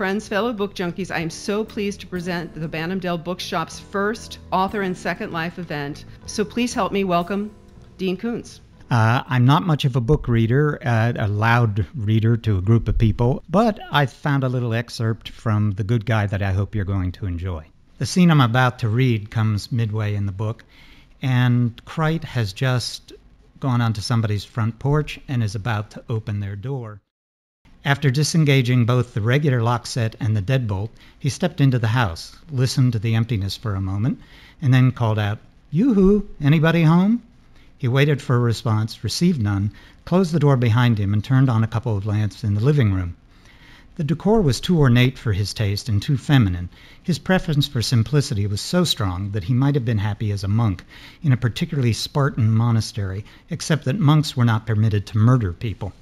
Friends, fellow book junkies, I am so pleased to present the Banthamdale Bookshop's first Author and Second Life event. So please help me welcome Dean Koontz. I'm not much of a book reader, a loud reader to a group of people, but I found a little excerpt from The Good Guy that I hope you're going to enjoy. The scene I'm about to read comes midway in the book, and Crite has just gone onto somebody's front porch and is about to open their door. After disengaging both the regular lock set and the deadbolt, he stepped into the house, listened to the emptiness for a moment, and then called out, "Yoo-hoo, anybody home?" He waited for a response, received none, closed the door behind him, and turned on a couple of lamps in the living room. The decor was too ornate for his taste and too feminine. His preference for simplicity was so strong that he might have been happy as a monk in a particularly Spartan monastery, except that monks were not permitted to murder people.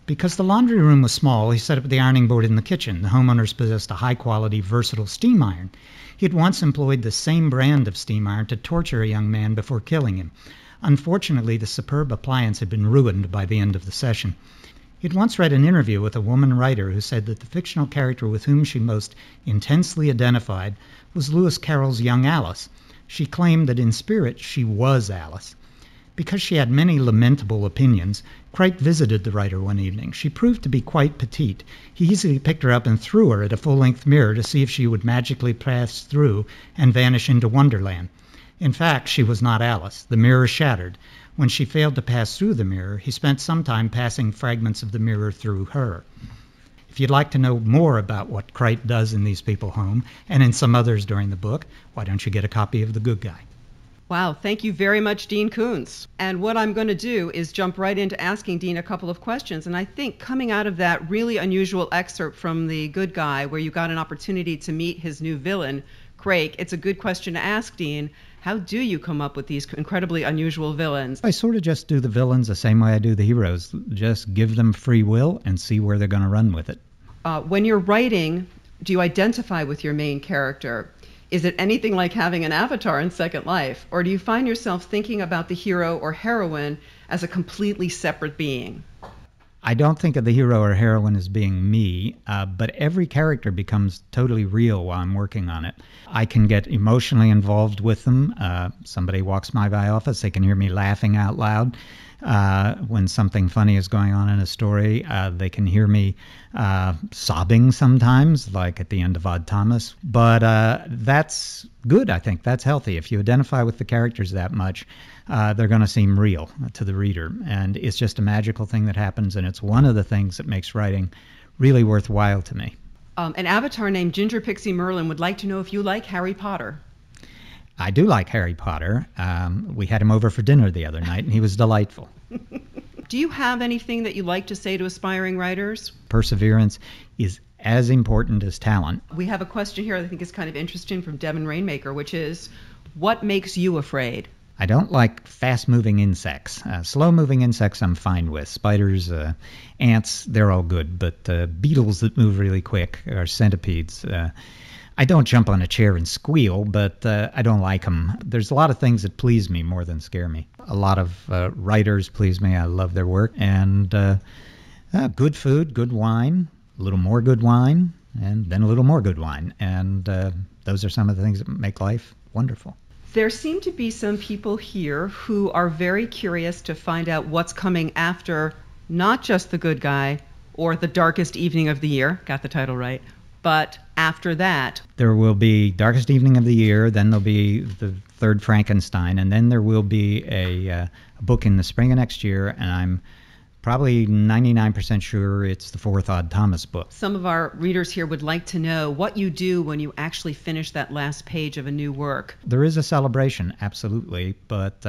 Because the laundry room was small, he set up the ironing board in the kitchen. The homeowners possessed a high-quality, versatile steam iron. He had once employed the same brand of steam iron to torture a young man before killing him. Unfortunately, the superb appliance had been ruined by the end of the session. He had once read an interview with a woman writer who said that the fictional character with whom she most intensely identified was Lewis Carroll's young Alice. She claimed that in spirit she was Alice. Because she had many lamentable opinions, Crite visited the writer one evening. She proved to be quite petite. He easily picked her up and threw her at a full-length mirror to see if she would magically pass through and vanish into Wonderland. In fact, she was not Alice. The mirror shattered. When she failed to pass through the mirror, he spent some time passing fragments of the mirror through her. If you'd like to know more about what Crite does in These People Home, and in some others during the book, why don't you get a copy of The Good Guy? Wow, thank you very much, Dean Koontz. And what I'm going to do is jump right into asking Dean a couple of questions. And I think coming out of that really unusual excerpt from The Good Guy, where you got an opportunity to meet his new villain, Craig, it's a good question to ask, Dean. How do you come up with these incredibly unusual villains? I sort of just do the villains the same way I do the heroes. Just give them free will and see where they're going to run with it. When you're writing, do you identify with your main character? Is it anything like having an avatar in Second Life? Or do you find yourself thinking about the hero or heroine as a completely separate being? I don't think of the hero or heroine as being me, but every character becomes totally real while I'm working on it. I can get emotionally involved with them. Somebody walks by my office, they can hear me laughing out loud. When something funny is going on in a story, they can hear me sobbing sometimes, like at the end of Odd Thomas. But that's good, I think. That's healthy. If you identify with the characters that much, they're going to seem real to the reader. And it's just a magical thing that happens, and it's one of the things that makes writing really worthwhile to me. An avatar named Ginger Pixie Merlin would like to know if you like Harry Potter. I do like Harry Potter. We had him over for dinner the other night, and he was delightful. Do you have anything that you like to say to aspiring writers? Perseverance is as important as talent. We have a question here that I think is kind of interesting from Devin Rainmaker, which is, what makes you afraid? I don't like fast-moving insects. Slow-moving insects I'm fine with. Spiders, ants, they're all good. But beetles that move really quick, or centipedes, I don't jump on a chair and squeal, but I don't like them. There's a lot of things that please me more than scare me. A lot of writers please me. I love their work. And good food, good wine, a little more good wine, and then a little more good wine. And those are some of the things that make life wonderful. There seem to be some people here who are very curious to find out what's coming after not just The Good Guy or The Darkest Evening of the Year, got the title right, but after that. There will be Darkest Evening of the Year, then there'll be the third Frankenstein, and then there will be a book in the spring of next year, and I'm probably 99% sure it's the fourth Odd Thomas book. Some of our readers here would like to know what you do when you actually finish that last page of a new work. There is a celebration, absolutely, but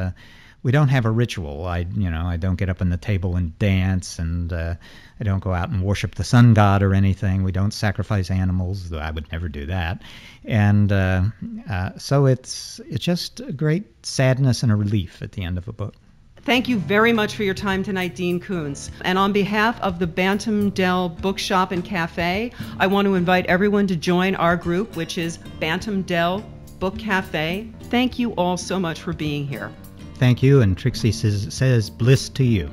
we don't have a ritual. I don't get up on the table and dance, and I don't go out and worship the sun god or anything. We don't sacrifice animals, though I would never do that. And so it's just a great sadness and a relief at the end of a book. Thank you very much for your time tonight, Dean Koontz. And on behalf of the Banthamdale Bookshop and Cafe, I want to invite everyone to join our group, which is Banthamdale Book Cafe. Thank you all so much for being here. Thank you, and Trixie says bliss to you.